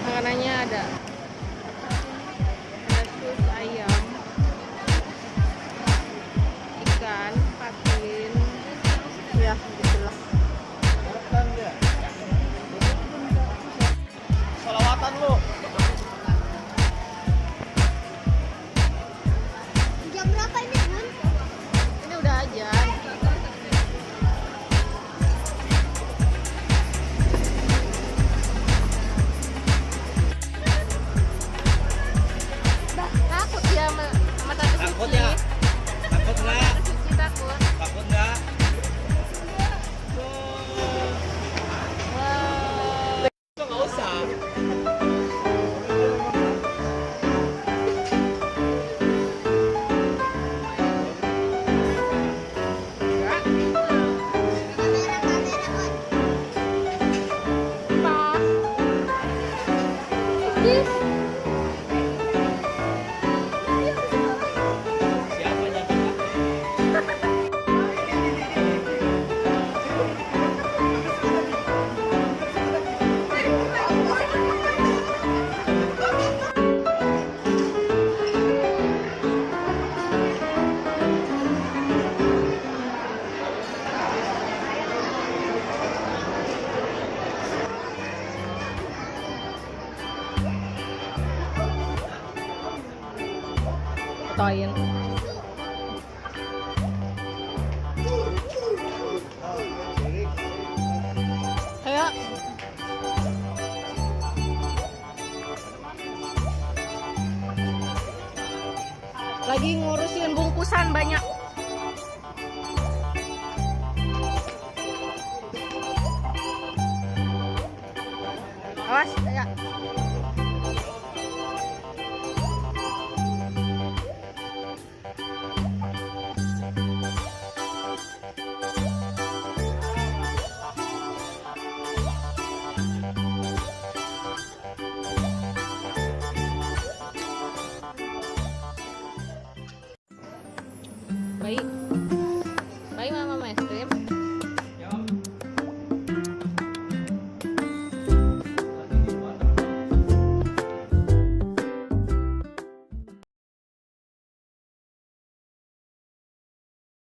Makanannya ada sus ayam, ikan, patin, ya gitulah. Salawatan lu. Jam berapa ini, Bun? Ini udah azan. Takut dia sama Tante Suci. Takut ya? Takut nggak? Tante Suci takut. Takut nggak? Wow. Nggak usah. Siapa yang Fotoin. Ayo. Lagi ngurusin bungkusan banyak. Awas.